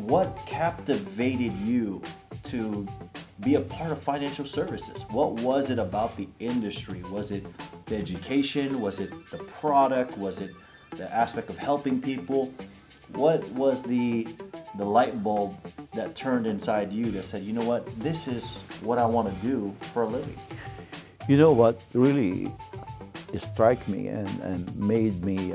what captivated you to be a part of financial services? What was it about the industry? Was it the education? Was it the product? Was it the aspect of helping people? What was the light bulb that turned inside you that said, you know what, this is what I want to do for a living? You know what really struck me and made me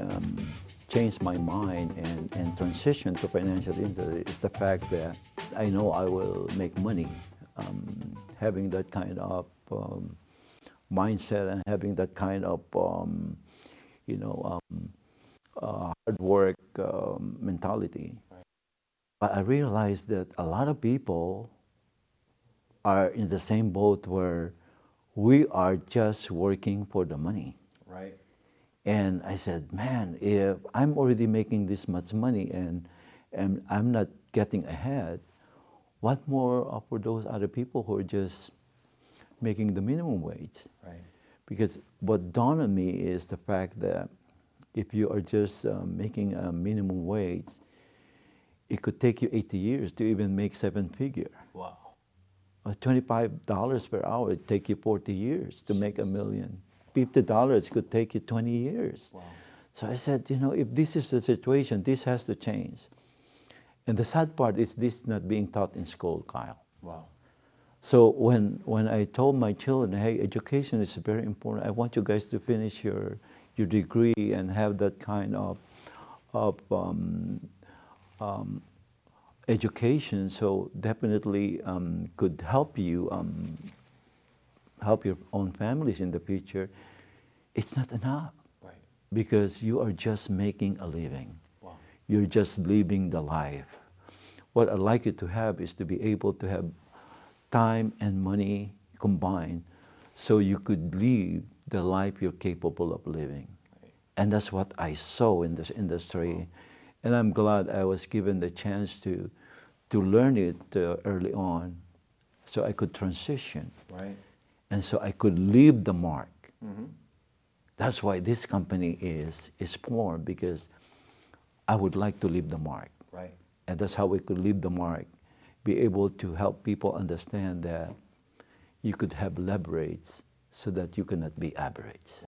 change my mind and transition to financial industry is the fact that I know I will make money. Having that kind of mindset and having that kind of hard work mentality. Right. But I realized that a lot of people are in the same boat where we are just working for the money. Right. And I said, man, if I'm already making this much money and I'm not getting ahead, what more for those other people who are just making the minimum wage? Right. Because what dawned on me is the fact that if you are just making a minimum wage, it could take you 80 years to even make seven figure. Wow. $25 per hour, it take you 40 years to make $1 million. $50 could take you 20 years. Wow. So I said, if this is the situation, this has to change. And the sad part is this not being taught in school, Kyle. Wow. So when I told my children, hey, education is very important. I want you guys to finish your degree and have that kind of education. So definitely could help you help your own families in the future. It's not enough. Right. Because you are just making a living. Wow. You're just living the life. What I'd like you to have is to be able to have time and money combined so you could live the life you're capable of living. Right. And that's what I saw in this industry. Wow. And I'm glad I was given the chance to learn it early on so I could transition. Right. And so I could leave the mark. Mm-hmm. That's why this company is formed, because I would like to leave the mark. Right. And that's how we could leave the mark, be able to help people understand that you could have leverage so that you cannot be average.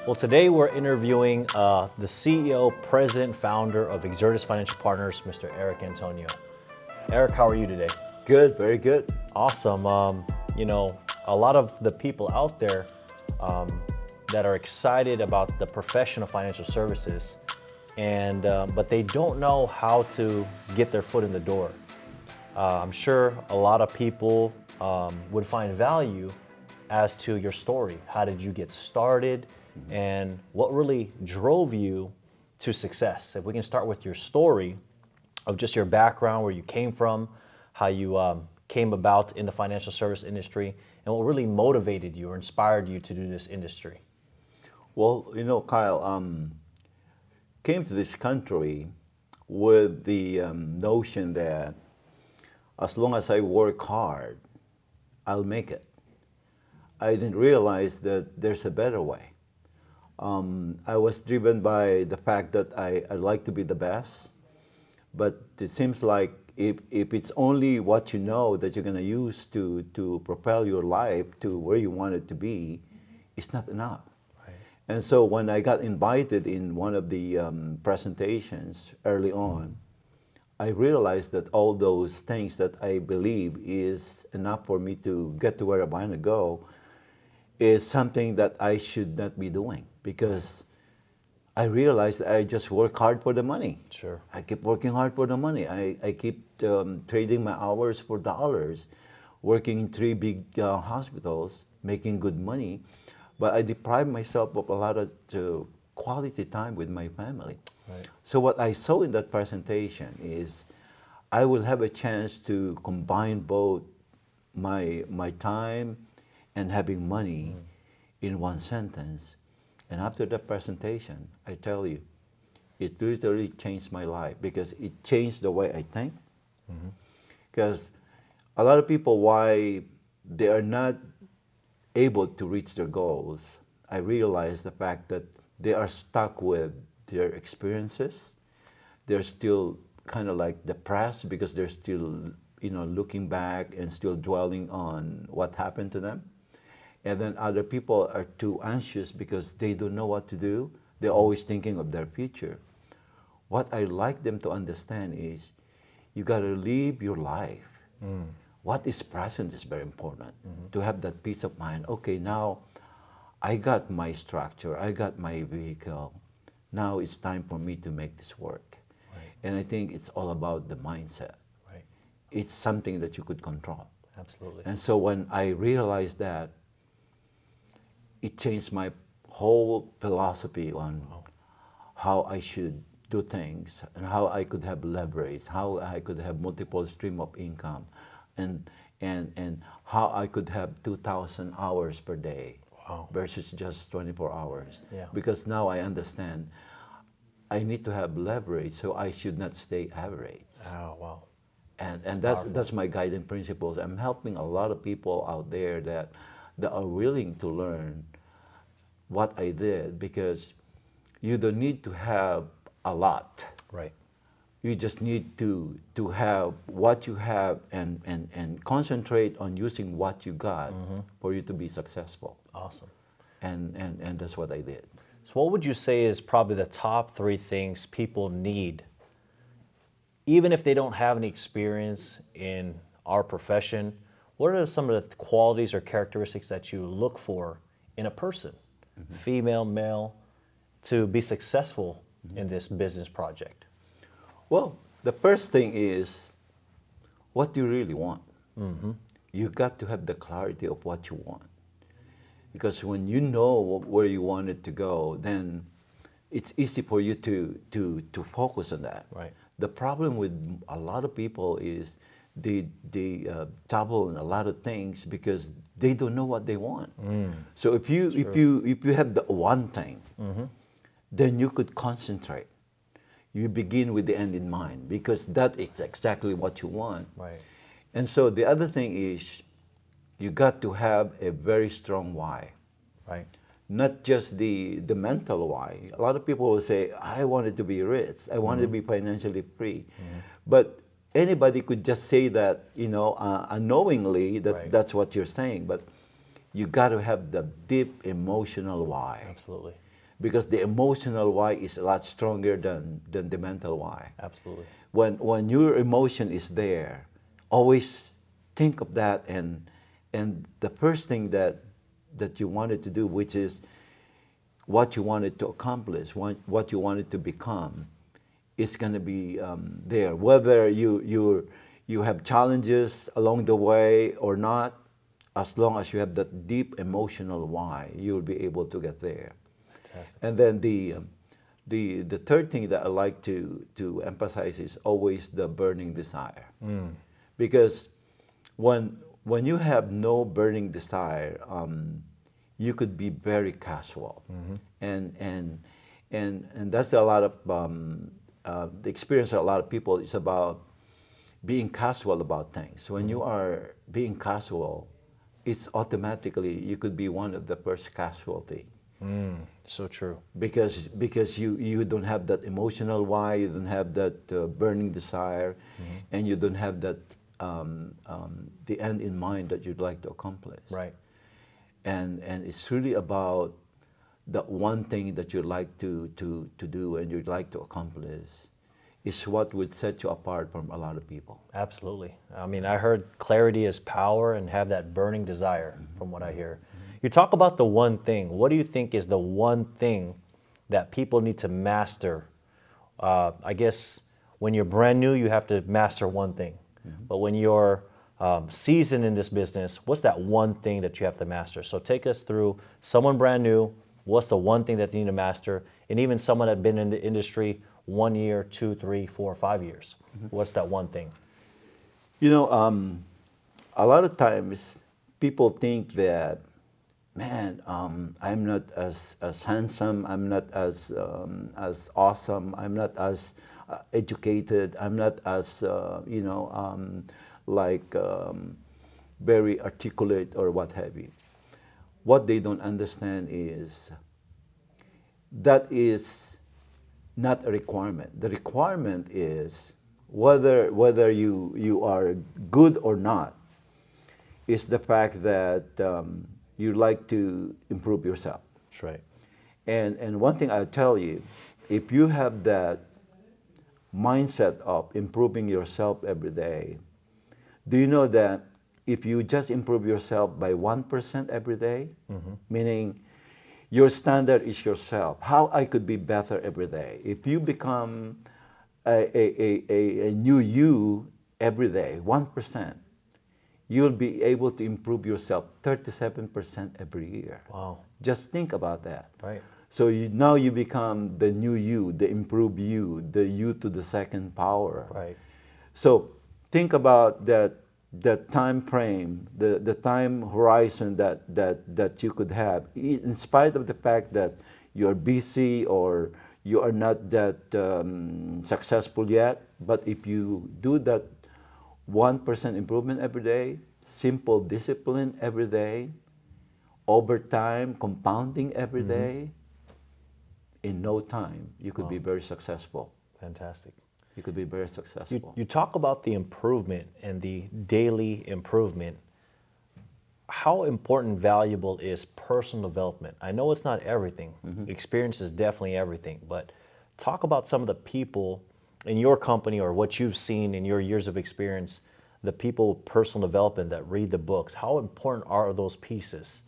Well, today we're interviewing the CEO, President, Founder of Exertus Financial Partners, Mr. Eric Antonio. Eric, how are you today? Good, very good. Awesome. A lot of the people out there that are excited about the profession of financial services, but they don't know how to get their foot in the door. I'm sure a lot of people would find value as to your story. How did you get started? And what really drove you to success? If we can start with your story of just your background, where you came from, how you came about in the financial service industry, and what really motivated you or inspired you to do this industry. Well, Kyle, came to this country with the notion that as long as I work hard, I'll make it. I didn't realize that there's a better way. I was driven by the fact that I like to be the best, but it seems like if it's only what you know that you're going to use to propel your life to where you want it to be, it's not enough. Right. And so when I got invited in one of the presentations early on, I realized that all those things that I believe is enough for me to get to where I want to go is something that I should not be doing, because I realized I just work hard for the money. Sure. I keep working hard for the money. I keep trading my hours for dollars, working in 3 big hospitals, making good money, but I deprive myself of a lot of quality time with my family. Right. So what I saw in that presentation is I will have a chance to combine both my time and having money in one sentence. And after that presentation, I tell you, it literally changed my life, because it changed the way I think. Because a lot of people, why they are not able to reach their goals, I realize the fact that they are stuck with their experiences. They're still kind of like depressed because they're still, looking back and still dwelling on what happened to them. And then other people are too anxious because they don't know what to do. They're always thinking of their future. What I like them to understand is you got to live your life. What is present is very important. To have that peace of mind. Okay, now I got my structure, I got my vehicle. Now it's time for me to make this work. Right. And I think it's all about the mindset. Right. It's something that you could control. Absolutely. And so when I realized that, it changed my whole philosophy on how I should do things and how I could have leverage, how I could have multiple stream of income, and how I could have 2,000 hours per day. Wow. Versus just 24 hours. Yeah. Because now I understand I need to have leverage, so I should not stay average. Oh, wow. And that's my guiding principles. I'm helping a lot of people out there that are willing to learn what I did, because you don't need to have a lot. Right. You just need to have what you have and concentrate on using what you got for you to be successful. Awesome. And that's what I did. So what would you say is probably the top 3 things people need, even if they don't have any experience in our profession? What are some of the qualities or characteristics that you look for in a person, female, male, to be successful in this business project? Well, the first thing is what you really want. You got to have the clarity of what you want. Because when you know where you want it to go, then it's easy for you to focus on that. Right. The problem with a lot of people is they dabble in a lot of things because they don't know what they want. So if you have the one thing, then you could concentrate. You begin with the end in mind because that is exactly what you want. Right. And so the other thing is you got to have a very strong why. Right. Not just the mental why. A lot of people will say, I wanted to be rich. I wanted to be financially free. But anybody could just say that, unknowingly that Right. that's what you're saying. But you got to have the deep emotional why. Absolutely. Because the emotional why is a lot stronger than the mental why. Absolutely. When your emotion is there, always think of that, and the first thing that you wanted to do, which is what you wanted to accomplish, what you wanted to become, is going to be there. Whether you have challenges along the way or not, as long as you have that deep emotional why, you'll be able to get there. Fantastic. And then the third thing that I like to emphasize is always the burning desire. Because when you have no burning desire, you could be very casual, and that's a lot of the experience of a lot of people is about being casual about things. When you are being casual, it's automatically you could be one of the first casualty. So true. Because you don't have that emotional why, you don't have that burning desire, and you don't have that the end in mind that you'd like to accomplish. Right. And it's really about that one thing that you'd like to do and you'd like to accomplish is what would set you apart from a lot of people. Absolutely. I mean, I heard clarity is power and have that burning desire from what I hear. You talk about the one thing. What do you think is the one thing that people need to master? I guess when you're brand new, you have to master one thing. But when you're seasoned in this business, what's that one thing that you have to master? So take us through someone brand new. What's the one thing that they need to master? And even someone that's been in the industry 1 year, 2, 3, 4, 5 years. What's that one thing? A lot of times people think that, man, I'm not as handsome, I'm not as awesome, I'm not as educated, I'm not as very articulate or what have you. What they don't understand is that is not a requirement. The requirement is whether you are good or not, is the fact that you like to improve yourself. That's right. And one thing I'll tell you, if you have that mindset of improving yourself every day, do you know that if you just improve yourself by 1% every day, meaning your standard is yourself, how I could be better every day. If you become a new you every day, 1%, you'll be able to improve yourself 37% every year. Wow. Just think about that. Right. So now you become the new you, the improved you, the you to the second power. Right. So think about that time frame, the time horizon that you could have, in spite of the fact that you're busy or you are not that successful yet. But if you do that 1% improvement every day, simple discipline every day, over time, compounding every day, in no time, you could be very successful. Fantastic. You could be very successful. You talk about the improvement and the daily improvement. How important, valuable is personal development? I know it's not everything. Experience is definitely everything. But talk about some of the people in your company or what you've seen in your years of experience, the people with personal development that read the books. How important are those pieces,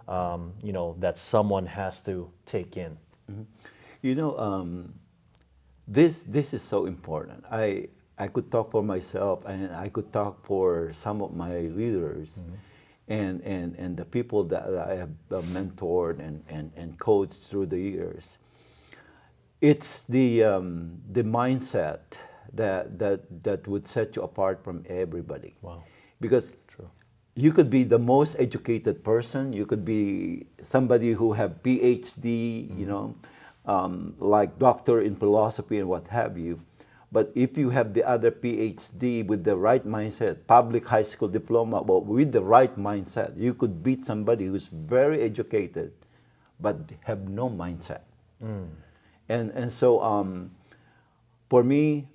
that someone has to take in? You know, this is so important. I could talk for myself, and I could talk for some of my leaders, and the people that I have mentored and coached through the years. It's the mindset that would set you apart from everybody. Wow. Because True. you could be the most educated person. You could be somebody who have PhD, like doctor in philosophy and what have you. But if you have the other PhD with the right mindset, public high school diploma, but with the right mindset, you could beat somebody who's very educated but have no mindset. And so for me,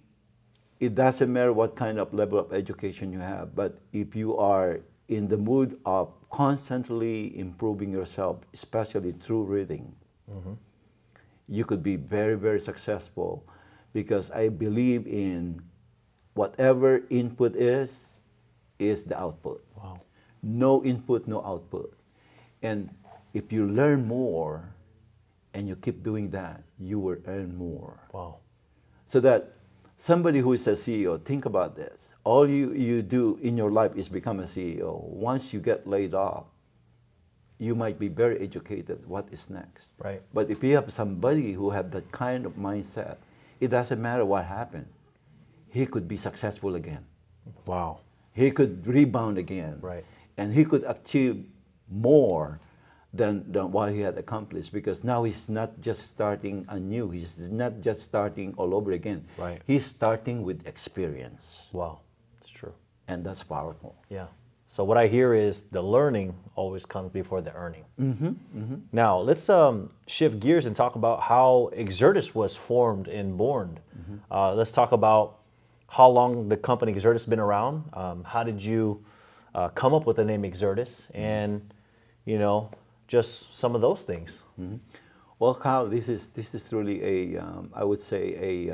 it doesn't matter what kind of level of education you have, but if you are in the mood of constantly improving yourself, especially through reading, you could be very, very successful, because I believe in whatever input is the output. Wow. No input, no output. And if you learn more and you keep doing that, you will earn more. Wow. So that somebody who is a CEO, think about this. All you do in your life is become a CEO. Once you get laid off, you might be very educated. What is next? Right. But if you have somebody who have that kind of mindset, it doesn't matter what happened. He could be successful again. Wow. He could rebound again. Right. And he could achieve more than what he had accomplished, because now he's not just starting anew. He's not just starting all over again. Right. He's starting with experience. Wow. It's true. And that's powerful. Yeah. So what I hear is the learning always comes before the earning. Now let's shift gears and talk about how Exertus was formed and born. Let's talk about how long the company Exertus has been around. How did you come up with the name Exertus, and just some of those things. Well, Kyle, this is truly I would say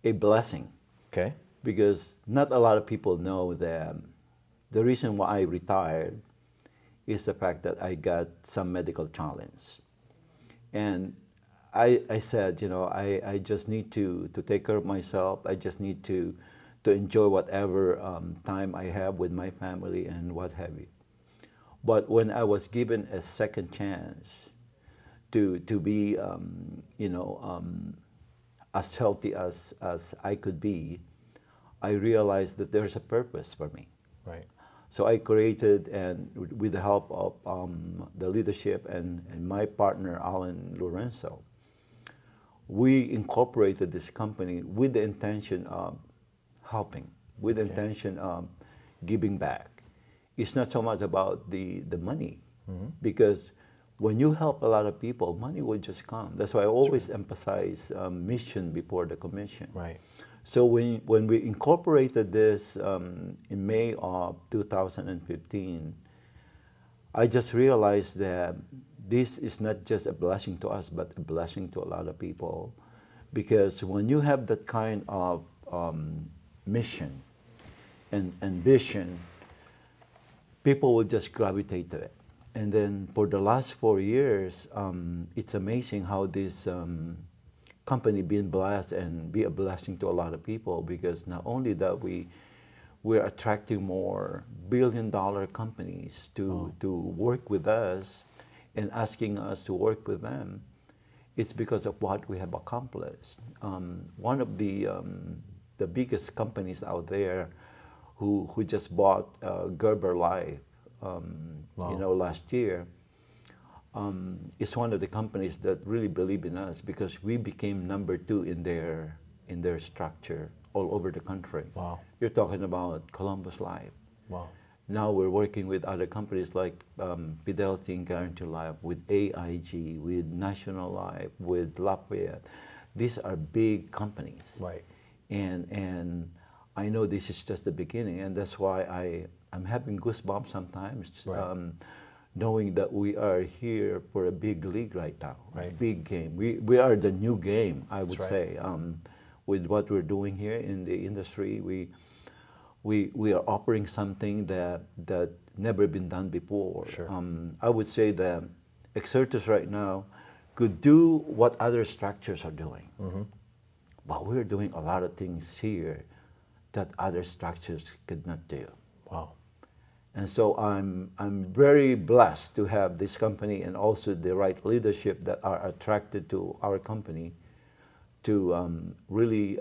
a blessing. Okay. Because not a lot of people know that the reason why I retired is the fact that I got some medical challenge. And I said, I just need to take care of myself. I just need to enjoy whatever time I have with my family and what have you. But when I was given a second chance to be, as healthy as I could be, I realized that there's a purpose for me. Right. So I created, and with the help of the leadership and my partner, Alan Lorenzo, we incorporated this company with the intention of helping, with the intention of giving back. It's not so much about the money, because when you help a lot of people, money will just come. That's why I always emphasize mission before the commission. Right. So when we incorporated this in May of 2015, I just realized that this is not just a blessing to us, but a blessing to a lot of people. Because when you have that kind of mission and vision, people will just gravitate to it. And then for the last 4 years, it's amazing how this company being blessed and be a blessing to a lot of people, because not only that we're attracting more billion-dollar companies to work with us and asking us to work with them. It's because of what we have accomplished. One of the biggest companies out there who just bought Gerber Life, last year, is one of the companies that really believe in us, because we became number 2 in their structure all over the country. Wow. You're talking about Columbus Life. Wow. Now we're working with other companies like Fidelity and Guarantee Life, with AIG, with National Life, with Lafayette. These are big companies. Right. And I know this is just the beginning, and that's why I'm having goosebumps sometimes, Right. Knowing that we are here for a big league right now, Right. big game. We are the new game, I would That's say. With what we're doing here in the industry, we are offering something that never been done before. Sure. I would say that Exertus right now could do what other structures are doing, but we're doing a lot of things here that other structures could not do. Wow. And so I'm very blessed to have this company and also the right leadership that are attracted to our company to really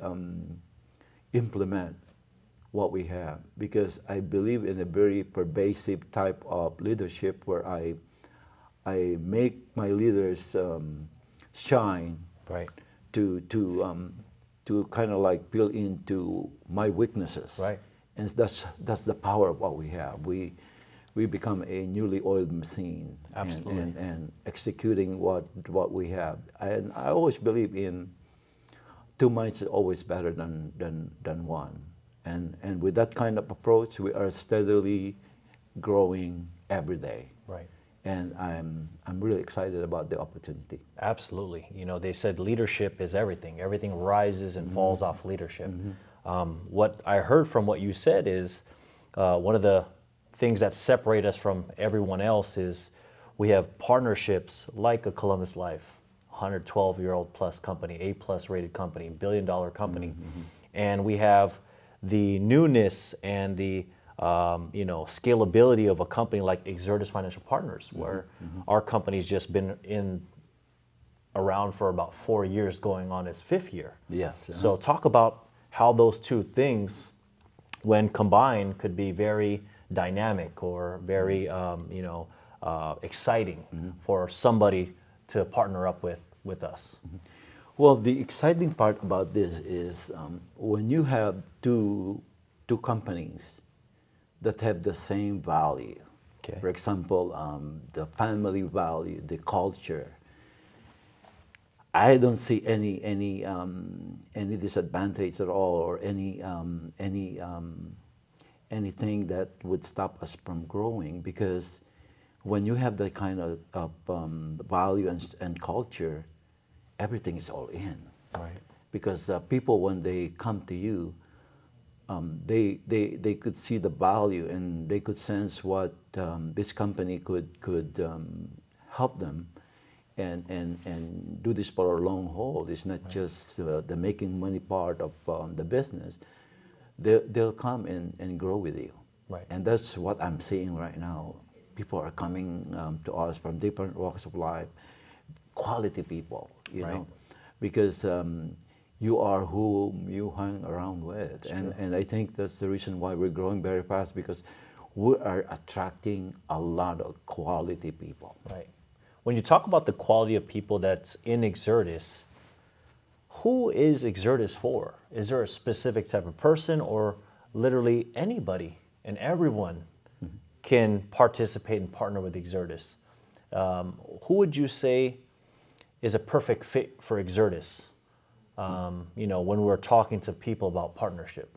implement what we have, because I believe in a very pervasive type of leadership where I make my leaders shine, Right. to kind of like fill into my weaknesses. Right. And that's the power of what we have. We become a newly oiled machine. Absolutely. And executing what we have. And I always believe in 2 minds is always better than one. And with that kind of approach, we are steadily growing every day. Right. And I'm really excited about the opportunity. Absolutely. They said leadership is everything. Everything rises and falls off leadership. What I heard from what you said is one of the things that separate us from everyone else is we have partnerships like a Columbus Life, 112-year-old plus company, A+ rated company, billion-dollar company. And we have the newness and the scalability of a company like Exertus Financial Partners, where our company's just been around for about 4 years, going on its 5th year. Yes. So talk about how those two things, when combined, could be very dynamic or very exciting for somebody to partner up with us. Well, the exciting part about this is when you have two companies that have the same value. Okay. For example, the family value, the culture. I don't see any disadvantage at all, or anything that would stop us from growing, because when you have that kind of value and culture, everything is all in. Right. Because people, when they come to you, they could see the value and they could sense what this company could help them and do this for a long haul. It's not just the making money part of the business. They'll come and grow with you. Right. And that's what I'm seeing right now. People are coming to us from different walks of life, quality people, you know, because you are whom you hang around with. And I think that's the reason why we're growing very fast, because we are attracting a lot of quality people. Right. When you talk about the quality of people that's in Exertus, who is Exertus for? Is there a specific type of person, or literally anybody and everyone can participate and partner with Exertus? Who would you say is a perfect fit for Exertus? When we're talking to people about partnership.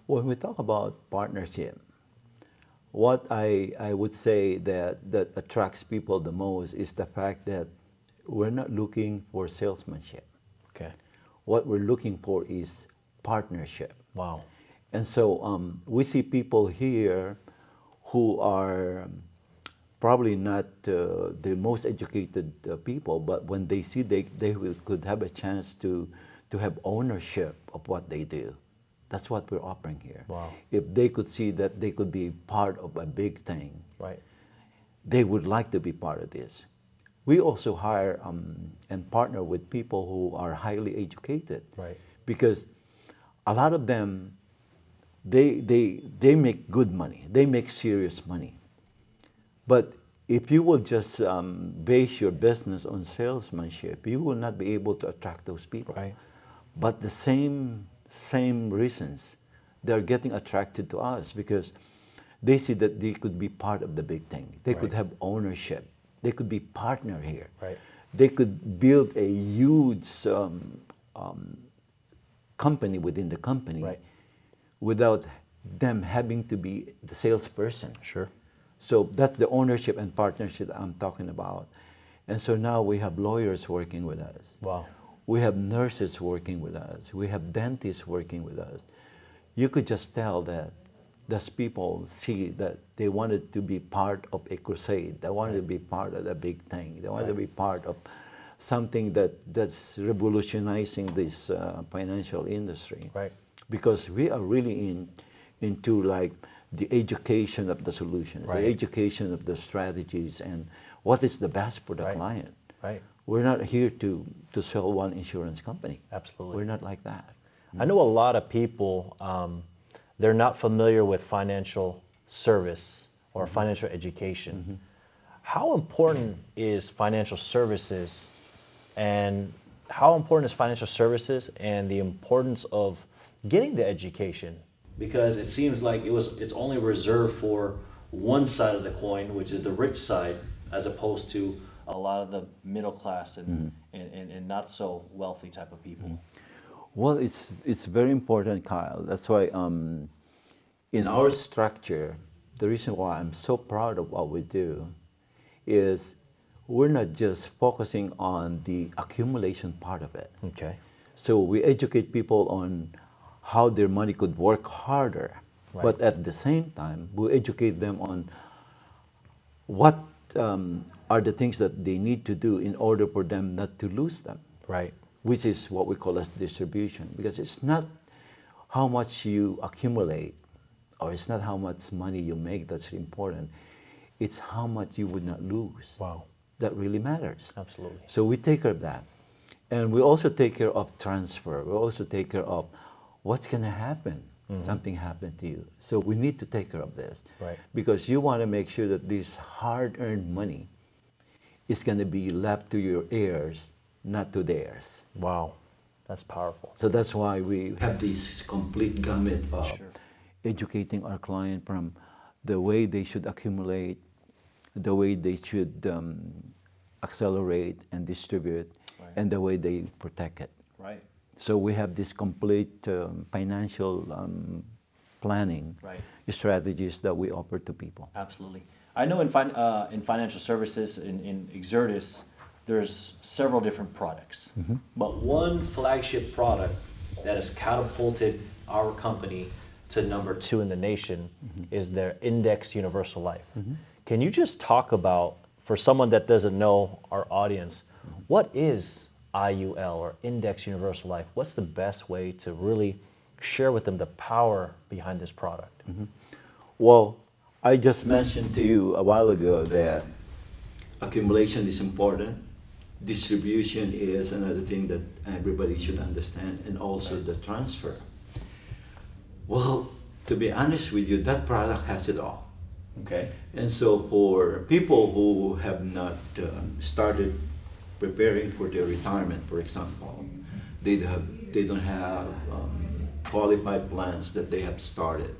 When we talk about partnership, what I would say that attracts people the most is the fact that we're not looking for salesmanship. Okay. What we're looking for is partnership. Wow. And so we see people here who are probably not the most educated people, but when they see could have a chance to have ownership of what they do. That's what we're offering here. Wow. If they could see that they could be part of a big thing, Right. they would like to be part of this. We also hire and partner with people who are highly educated. Right. Because a lot of them, they make good money. They make serious money. But if you will just base your business on salesmanship, you will not be able to attract those people. Right. But the same reasons, they're getting attracted to us because they see that they could be part of the big thing. They could have ownership. They could be partner here. Right. They could build a huge company within the company without them having to be the salesperson. Sure. So that's the ownership and partnership that I'm talking about. And so now we have lawyers working with us. Wow. We have nurses working with us. We have dentists working with us. You could just tell that those people see that they wanted to be part of a crusade. They wanted to be part of a big thing. They wanted to be part of something that's revolutionizing this financial industry. Right. Because we are really into like the education of the solutions, the education of the strategies, and what is the best for the client. Right. We're not here to sell one insurance company. Absolutely. We're not like that. I know a lot of people, they're not familiar with financial service or financial education. How important is financial services, and how important is financial services and the importance of getting the education? Because it seems like it's only reserved for one side of the coin, which is the rich side, as opposed to a lot of the middle class and not so wealthy type of people. Well, it's very important, Kyle. That's why in our structure, the reason why I'm so proud of what we do is we're not just focusing on the accumulation part of it. Okay. So we educate people on how their money could work harder, but at the same time, we educate them on what are the things that they need to do in order for them not to lose them. Right. Which is what we call as distribution, because it's not how much you accumulate or it's not how much money you make that's important. It's how much you would not lose. Wow. That really matters. Absolutely. So we take care of that. And we also take care of transfer. We also take care of what's going to happen. Something happened to you. So we need to take care of this. Right. Because you want to make sure that this hard-earned money is going to be left to your heirs, not to theirs. Wow. That's powerful. So that's why we have this complete gamut of educating our client from the way they should accumulate, the way they should accelerate and distribute, and the way they protect it. Right. So we have this complete financial planning strategies that we offer to people. Absolutely. I know in financial services, in Exertus, there's several different products. But one flagship product that has catapulted our company to number 2 in the nation is their Index Universal Life. Can you just talk about, for someone that doesn't know our audience, what is IUL or Index Universal Life? What's the best way to really share with them the power behind this product? Well, I just mentioned to you a while ago that accumulation is important. Distribution is another thing that everybody should understand, and also the transfer. Well, to be honest with you, that product has it all. Okay. And so for people who have not started preparing for their retirement, for example, they don't have qualified plans that they have started.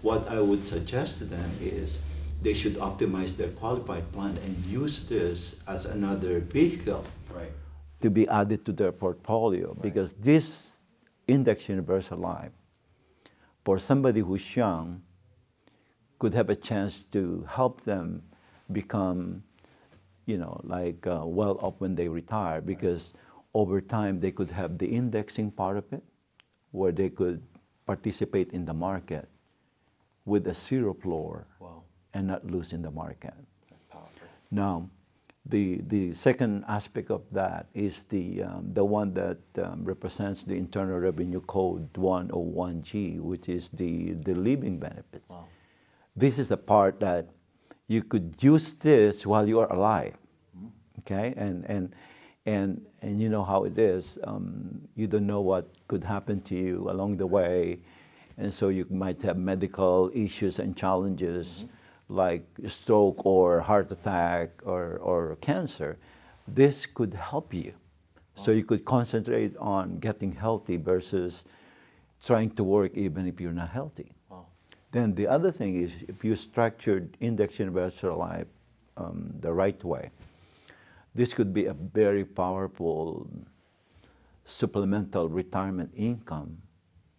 What I would suggest to them is they should optimize their qualified plan and use this as another vehicle Right. to be added to their portfolio. Because this index universal life, for somebody who's young, could have a chance to help them become, well off when they retire. Because over time they could have the indexing part of it, where they could participate in the market with a zero floor. Wow. And not lose in the market. That's powerful. Now, the second aspect of that is the one that represents the Internal Revenue Code 101G, which is the living benefits. Wow. This is the part that you could use this while you are alive. Okay, and you know how it is. You don't know what could happen to you along the way, and so you might have medical issues and challenges. Like stroke or heart attack or cancer. This could help you. So you could concentrate on getting healthy versus trying to work even if you're not healthy. Wow. Then the other thing is, if you structured index universal life the right way, this could be a very powerful supplemental retirement income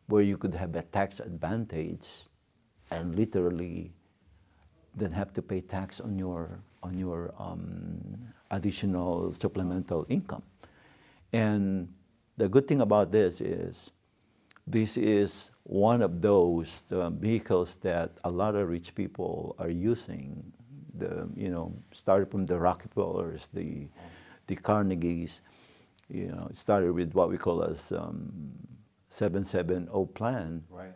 where you could have a tax advantage and literally then have to pay tax on your additional supplemental income. And the good thing about this is one of those vehicles that a lot of rich people are using. Started from the Rockefellers, the Carnegies. It started with what we call as 770 plan. Right.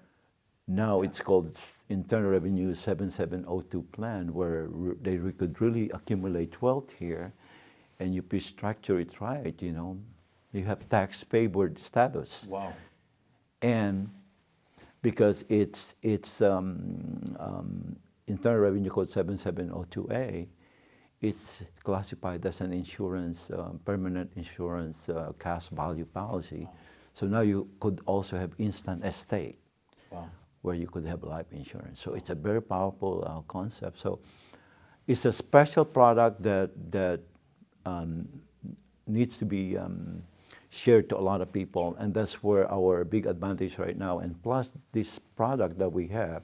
Now it's called Internal Revenue 7702 plan, where they could really accumulate wealth here, and you structure it right. You have tax favored status. Wow. And because it's Internal Revenue Code 7702A, it's classified as an insurance, permanent insurance cash value policy. Wow. So now you could also have instant estate. Wow. Where you could have life insurance. So it's a very powerful concept. So it's a special product that needs to be shared to a lot of people, and that's where our big advantage right now. And plus, this product that we have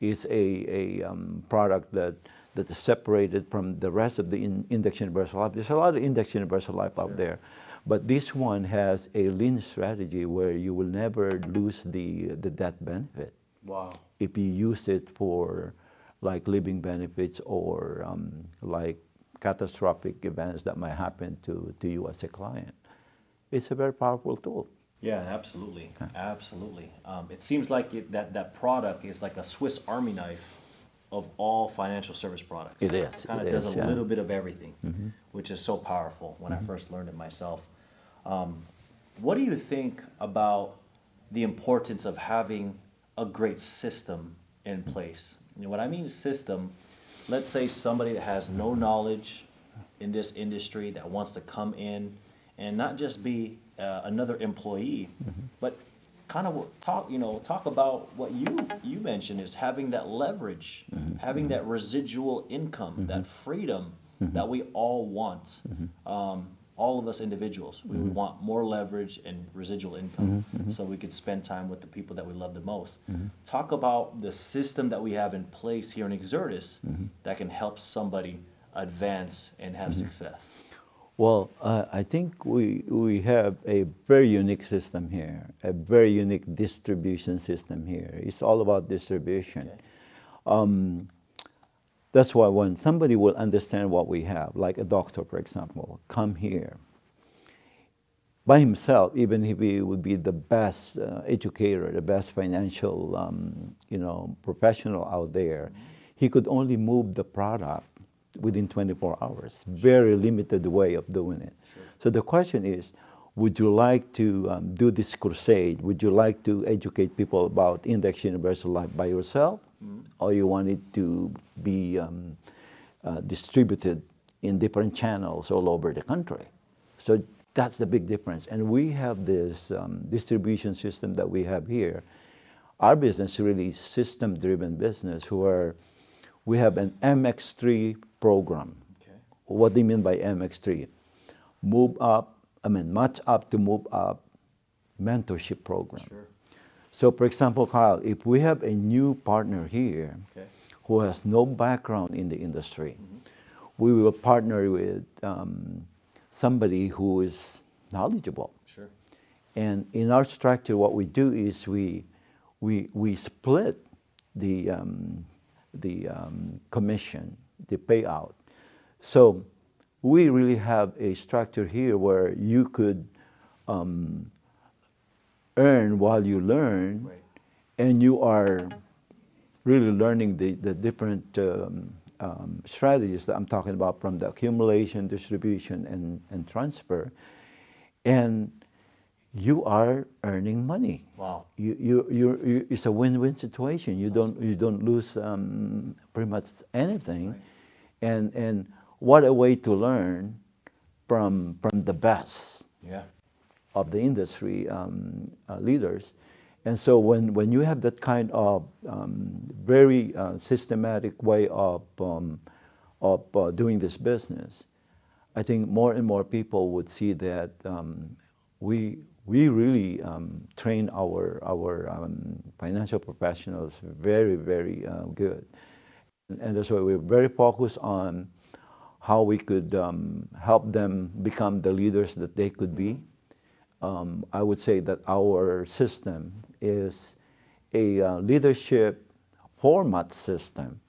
is a product that is separated from the rest of the index universal life. There's a lot of index universal life out there. But this one has a lean strategy where you will never lose the death benefit. Wow. If you use it for like living benefits or like catastrophic events that might happen to you as a client. It's a very powerful tool. Yeah, absolutely. Absolutely. It seems like that product is like a Swiss Army knife of all financial service products. It is. It kind of does a little bit of everything, which is so powerful when I first learned it myself. What do you think about the importance of having a great system in place? What I mean is system, let's say somebody that has no knowledge in this industry that wants to come in and not just be another employee, but kind of talk about what you mentioned is having that leverage, having that residual income, that freedom that we all want. All of us individuals, we would want more leverage and residual income so we could spend time with the people that we love the most. Talk about the system that we have in place here in Exertus that can help somebody advance and have success. Well, I think we have a very unique system here, a very unique distribution system here. It's all about distribution. Okay. That's why when somebody will understand what we have, like a doctor, for example, come here by himself, even if he would be the best educator, the best financial, professional out there, he could only move the product within 24 hours. Very limited way of doing it. Sure. So the question is, would you like to do this crusade? Would you like to educate people about Index Universal Life by yourself? Or you want it to be distributed in different channels all over the country? So that's the big difference. And we have this distribution system that we have here. Our business is really system-driven business where we have an MX3 program. Okay. What do you mean by MX3? Match up to move up mentorship program. Sure. So for example, Kyle, if we have a new partner here Okay. who has no background in the industry, we will partner with somebody who is knowledgeable. Sure. And in our structure, what we do is we split the commission, the payout. So we really have a structure here where you could earn while you learn, Right. and you are really learning the different strategies that I'm talking about, from the accumulation, distribution, and transfer. And you are earning money. Wow. It's a win-win situation. You don't lose pretty much anything. Right. And what a way to learn from the best Yeah. of the industry leaders. And so when you have that kind of very systematic way of doing this business, I think more and more people would see that we really train our financial professionals very, very good. And that's why we're very focused on how we could help them become the leaders that they could be. I would say that our system is a leadership format system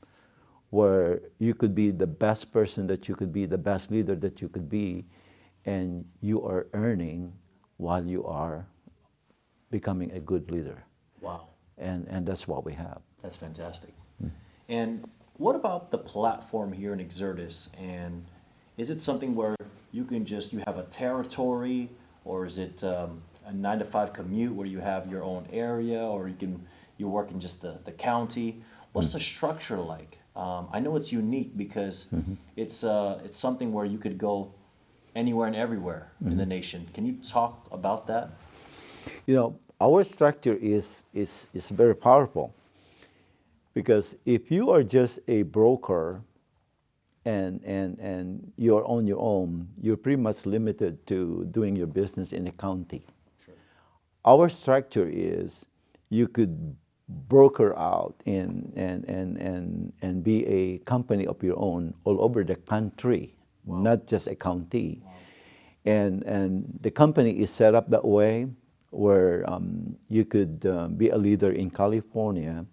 where you could be the best person that you could be, the best leader that you could be, and you are earning while you are becoming a good leader. Wow. And that's what we have. That's fantastic. And what about the platform here in Exertus? And is it something where you have a territory, or is it a 9-to-5 commute where you have your own area, or you work in just the county? What's the structure like? I know it's unique because it's something where you could go anywhere and everywhere in the nation. Can you talk about that? You know, our structure is very powerful, because if you are just a broker and you're on your own, you're pretty much limited to doing your business in a county. Sure. Our structure is you could broker out and be a company of your own all over the country, not just a county. Wow. And the company is set up that way where you could be a leader in California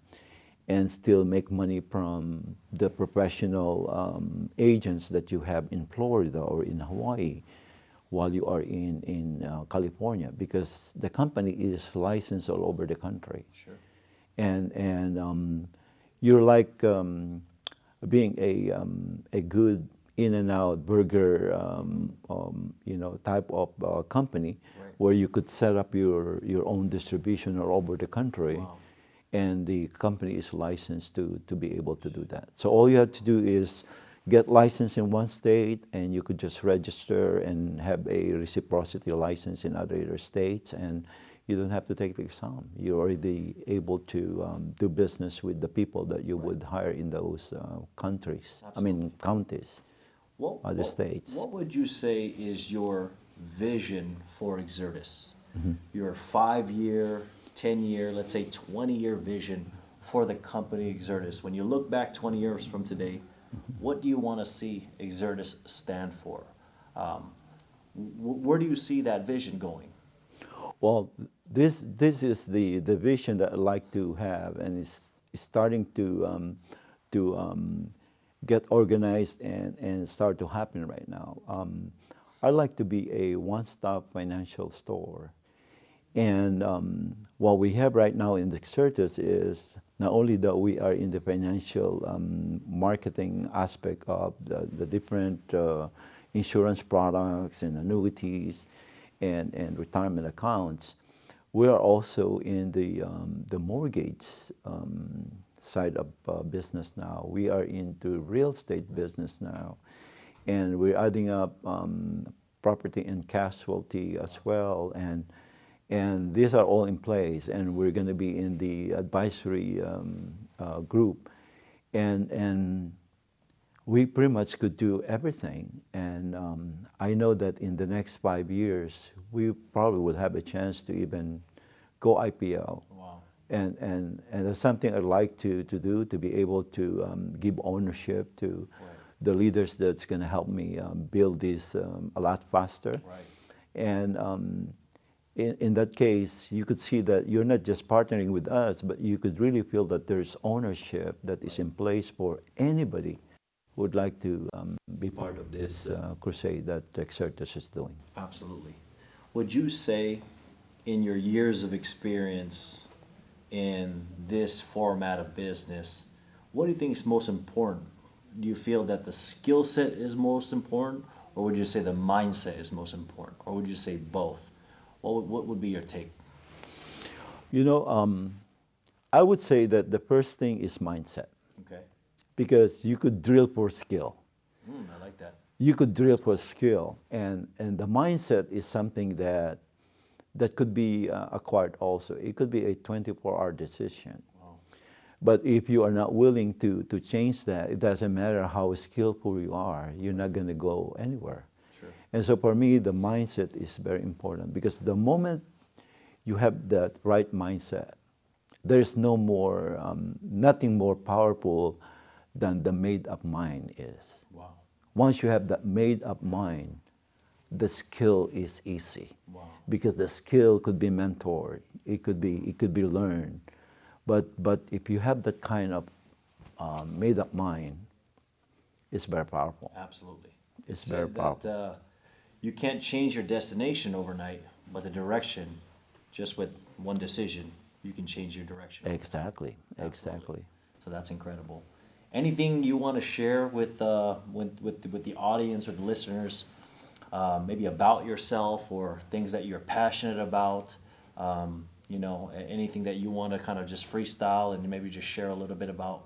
and still make money from the professional agents that you have in Florida or in Hawaii while you are in California, because the company is licensed all over the country. Sure. And you're like being a good in-and-out burger type of company, Right. where you could set up your own distribution all over the country. Wow. And the company is licensed to be able to do that. So all you have to do is get licensed in one state, and you could just register and have a reciprocity license in other states, and you don't have to take the exam. You're already able to do business with the people that you would hire in those countries. Absolutely. Counties, other states. What would you say is your vision for Exertus? Your 5-year, 10-year, let's say 20-year vision for the company Exertus. When you look back 20 years from today, what do you want to see Exertus stand for? Where do you see that vision going? Well, this is the vision that I'd like to have, and it's starting to get organized and start to happen right now. I'd like to be a one-stop financial store. And what we have right now in the Exertus is not only that we are in the financial marketing aspect of the different insurance products and annuities and retirement accounts, we are also in the mortgage side of business now. We are into real estate business now, and we're adding up property and casualty as well, and these are all in place, and we're going to be in the advisory group. and we pretty much could do everything. And I know that in the next 5 years, we probably will have a chance to even go IPO. Wow. And that's something I'd like to do, to be able to give ownership to Right. the leaders that's going to help me build this a lot faster. Right. And in that case, you could see that you're not just partnering with us, but you could really feel that there's ownership that is in place for anybody who would like to be part of this crusade that Exertus is doing. Absolutely. Would you say, in your years of experience in this format of business, what do you think is most important? Do you feel that the skill set is most important, or would you say the mindset is most important, or would you say both? What would be your take? You know, I would say that the first thing is mindset, Okay. because you could drill for skill. I like that. You could drill for skill, and the mindset is something that could be acquired also. It could be a 24-hour decision. Wow. But if you are not willing to change that, it doesn't matter how skillful you are, you're not going to go anywhere. Sure. And so for me, the mindset is very important, because the moment you have that right mindset, there's no more, nothing more powerful than the made-up mind is. Wow. Once you have that made-up mind, the skill is easy. Wow. Because the skill could be mentored, it could be learned. But if you have that kind of made-up mind, it's very powerful. Absolutely. It's Said very powerful. that you can't change your destination overnight, but the direction, just with one decision, you can change your direction. Exactly. Absolutely. Exactly. So that's incredible. Anything you want to share with the audience or the listeners, maybe about yourself or things that you're passionate about? Anything that you want to kind of just freestyle and maybe just share a little bit about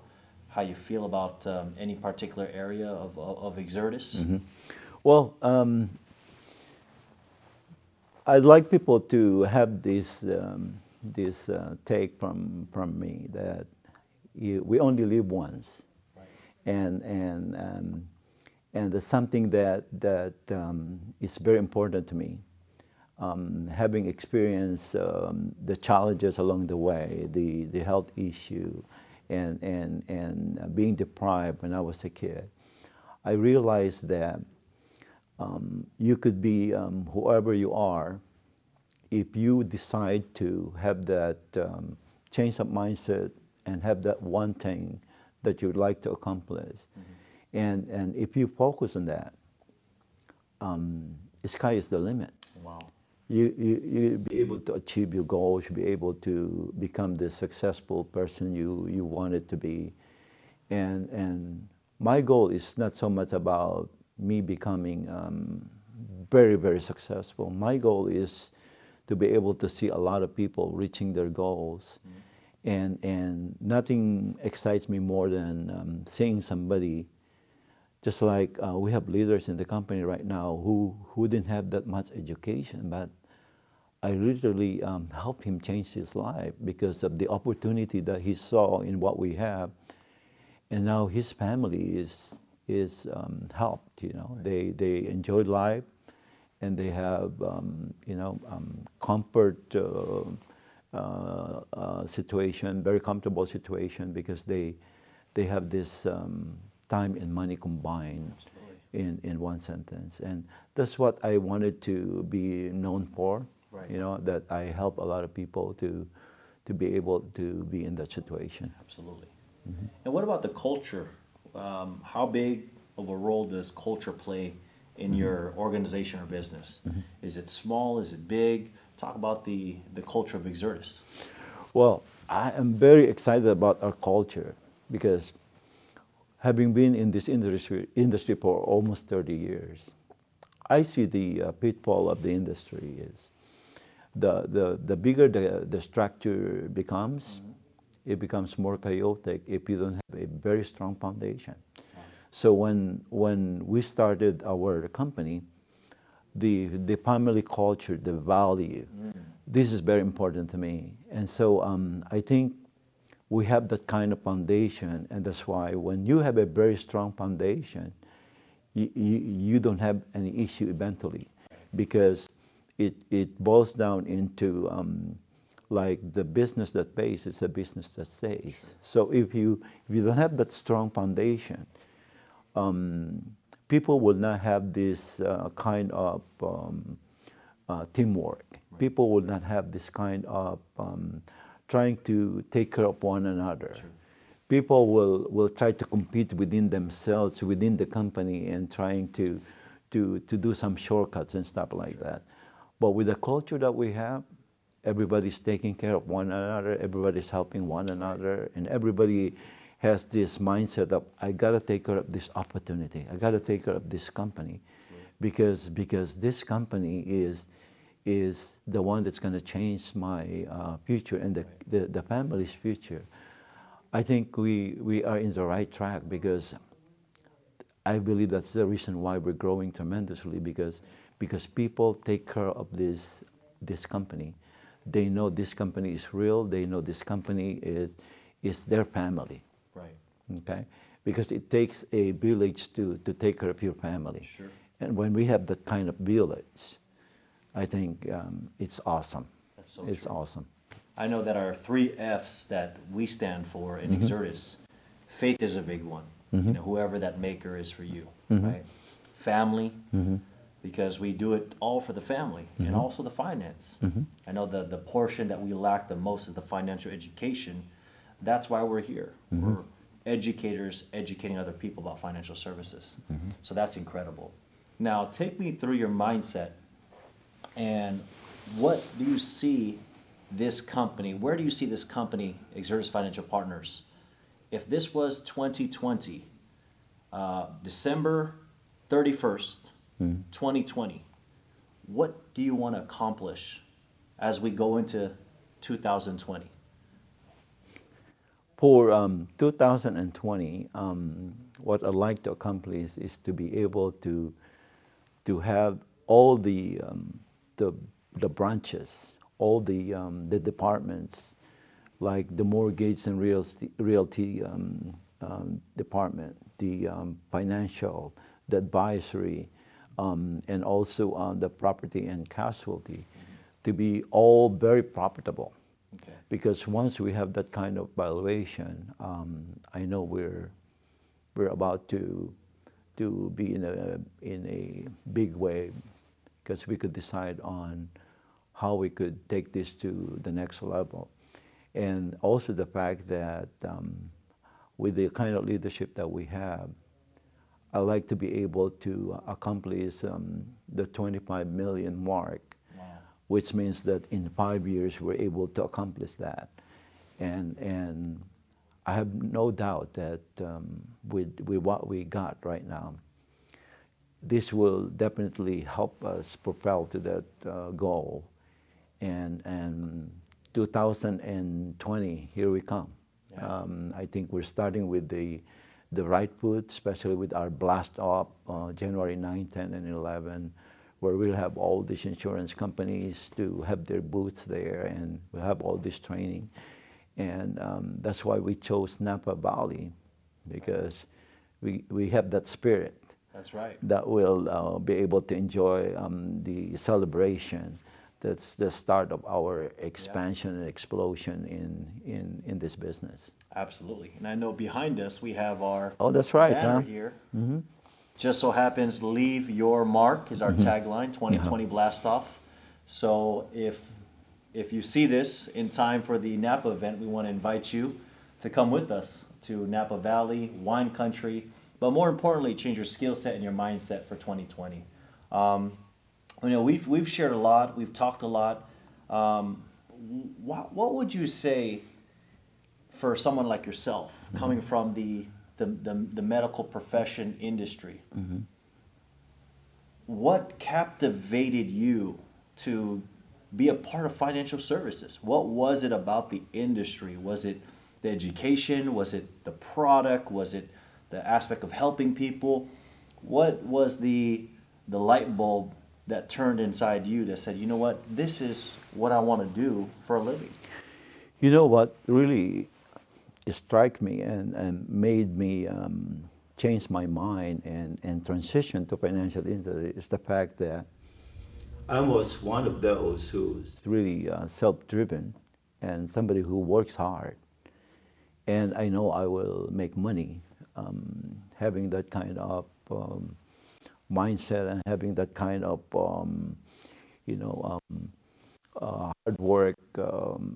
how you feel about any particular area of Exertus? Mm-hmm. Well, I'd like people to have this take from me that we only live once. Right. And that's something that is very important to me. Having experienced the challenges along the way, the health issue, and being deprived when I was a kid, I realized that you could be whoever you are if you decide to have that change of mindset and have that one thing that you'd like to accomplish. Mm-hmm. And if you focus on that, the sky is the limit. Wow. You'll be able to achieve your goals, you'll be able to become the successful person you wanted to be. And my goal is not so much about me becoming very, very successful. My goal is to be able to see a lot of people reaching their goals. Mm-hmm. And nothing excites me more than seeing somebody, just like we have leaders in the company right now who didn't have that much education, but I literally helped him change his life because of the opportunity that he saw in what we have. And now his family is helped. Right. They enjoy life, and they have comfort situation, very comfortable situation, because they have this time and money combined. Absolutely. in one sentence. And that's what I wanted to be known for. Right. That I help a lot of people to be able to be in that situation. Absolutely. Mm-hmm. And what about the culture? How big of a role does culture play in your organization or business? Mm-hmm. Is it small? Is it big? Talk about the culture of Exertus. Well, I am very excited about our culture because having been in this industry for almost 30 years, I see the pitfall of the industry is the bigger the structure becomes, mm-hmm. it becomes more chaotic if you don't have a very strong foundation. Wow. So when we started our company, the family culture, the value, this is very important to me. And so I think we have that kind of foundation, and that's why when you have a very strong foundation, you don't have any issue eventually, because it boils down into like the business that pays is a business that stays. So if you don't have that strong foundation, people will not have this kind of teamwork. Right. People will not have this kind of trying to take care of one another. Sure. People will try to compete within themselves, within the company, and trying to do some shortcuts and stuff like that. But with the culture that we have, everybody's taking care of one another, everybody's helping one another, and everybody has this mindset of, I gotta take care of this opportunity, I gotta take care of this company, because this company is the one that's gonna change my future and the family's future. I think we are in the right track, because I believe that's the reason why we're growing tremendously, because people take care of this company. They know this company is real. They know this company is their family. Right. Okay? Because it takes a village to take care of your family. Sure. And when we have that kind of village, I think it's awesome. That's so It's true. awesome. I know that our 3 F's that we stand for in Exertus, faith is a big one. You know, whoever that maker is for you, right? Family, because we do it all for the family, and also the finance. I know the portion that we lack the most is the financial education. That's why we're here. We're educators educating other people about financial services. So that's incredible. Now, take me through your mindset, and what do you see this company, where do you see this company, Exertus Financial Partners? If this was 2020, December 31st, 2020, what do you want to accomplish as we go into 2020? For 2020, what I'd like to accomplish is to be able to have all the branches, all the departments, like the mortgage and realty department, the financial, the advisory, and also the property and casualty, to be all very profitable. Okay. Because once we have that kind of valuation, I know we're about to be in a big way, because we could decide on how we could take this to the next level. And also the fact that with the kind of leadership that we have, I like to be able to accomplish the 25 million mark. Wow. Which means that in 5 years we're able to accomplish that. And I have no doubt that with what we got right now, this will definitely help us propel to that goal. And 2020, here we come. Yeah. I think we're starting with the right foot, especially with our blast off January 9, 10, and 11, where we'll have all these insurance companies to have their booths there, and we'll have all this training. And that's why we chose Napa Valley, because we have that spirit. That's right. That will be able to enjoy the celebration. That's the start of our expansion and explosion in this business. Absolutely. And I know behind us we have our That's right, banner here. Just so happens, leave your mark is our tagline, 2020 Blast Off. So if you see this in time for the Napa event, we want to invite you to come with us to Napa Valley, wine country, but more importantly, change your skill set and your mindset for 2020. You know, we've shared a lot, we've talked a lot. What would you say for someone like yourself, coming from the medical profession industry? What captivated you to be a part of financial services? What was it about the industry? Was it the education? Was it the product? Was it the aspect of helping people? What was the light bulb that turned inside you that said, you know what, this is what I want to do for a living? You know what, really, struck me and made me change my mind and transition to financial industry is the fact that I was one of those who's really self-driven and somebody who works hard. And I know I will make money having that kind of mindset and having that kind of, you know, hard work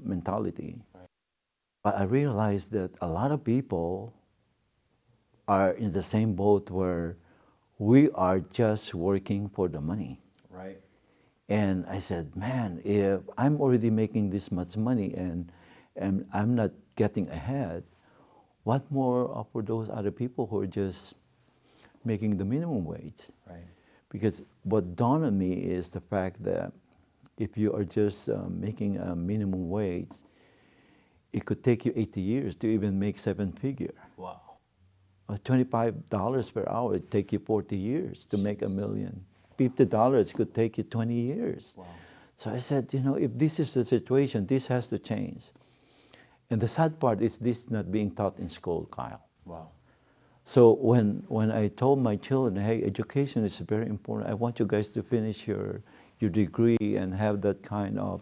mentality. Right. But I realized that a lot of people are in the same boat where we are just working for the money. Right. And I said, man, if I'm already making this much money and I'm not getting ahead, what more for those other people who are just making the minimum wage? Right. Because what dawned on me is the fact that if you are just making a minimum wage, it could take you 80 years to even make seven figure. Wow. $25 per hour, it take you 40 years to make $1 million. $50 could take you 20 years. Wow. So I said, you know, if this is the situation, this has to change. And the sad part is this not being taught in school, Kyle. Wow. So when I told my children, hey, education is very important. I want you guys to finish your degree and have that kind of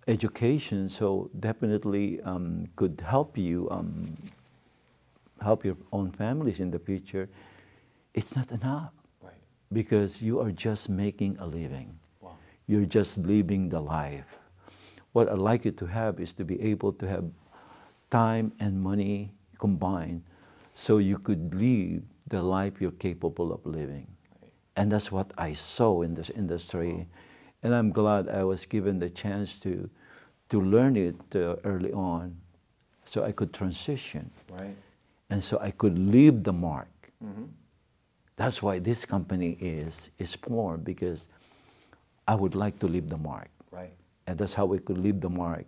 education. So definitely could help you help your own families in the future. It's not enough. Right. Because you are just making a living. Wow. You're just living the life. What I'd like you to have is to be able to have time and money combined so you could live the life you're capable of living. Right. And that's what I saw in this industry. And I'm glad I was given the chance to learn it early on so I could transition. Right. And so I could leave the mark. Mm-hmm. That's why this company is formed, because I would like to leave the mark. Right. And that's how we could leave the mark,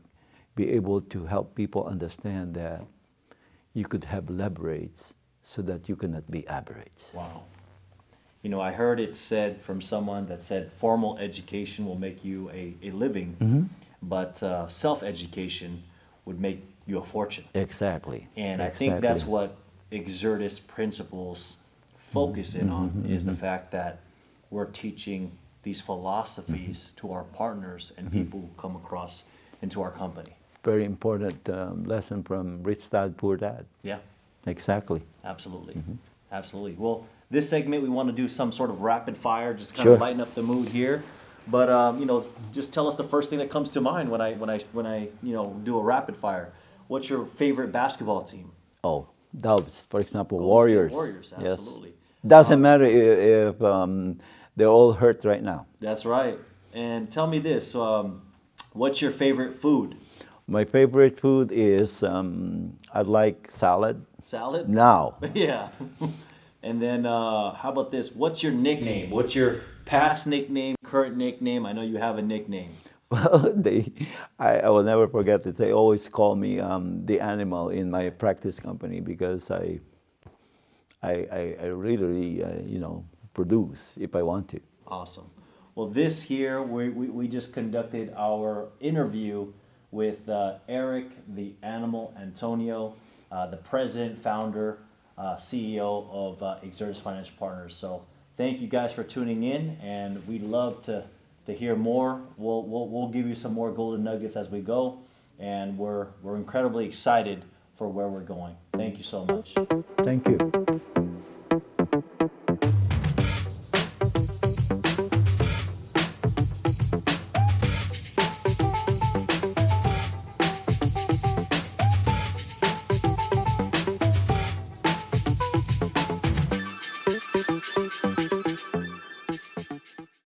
be able to help people understand that you could have leverage so that you cannot be average. Wow. You know, I heard it said from someone that said formal education will make you a living, Mm-hmm. but self-education would make you a fortune. Exactly. And I think that's what Exertus principles focus in on, is the fact that we're teaching these philosophies to our partners and people who come across into our company. Very important lesson from Rich Dad, Poor Dad. Yeah, Exactly. absolutely. Absolutely. Well, this segment we want to do some sort of rapid fire, just kind Sure. of lighten up the mood here. But you know, just tell us the first thing that comes to mind when I do a rapid fire. What's your favorite basketball team? Oh, Dubs, for example, Golden State Warriors. Warriors, Yes. absolutely. Doesn't matter if they're all hurt right now. That's right. And tell me this: what's your favorite food? My favorite food is I like salad. Salad. Now, Yeah. And then how about this? What's your nickname? What's your past nickname, current nickname? I know you have a nickname. well, I will never forget it. They always call me the animal in my practice company because I really, produce if I want to. Awesome. Well, this here, we just conducted our interview with Eric, the Animal Antonio, the president, founder, CEO of Exertus Financial Partners. So thank you guys for tuning in, and we'd love to hear more. We'll give you some more golden nuggets as we go, and we're incredibly excited for where we're going. Thank you so much. Thank you.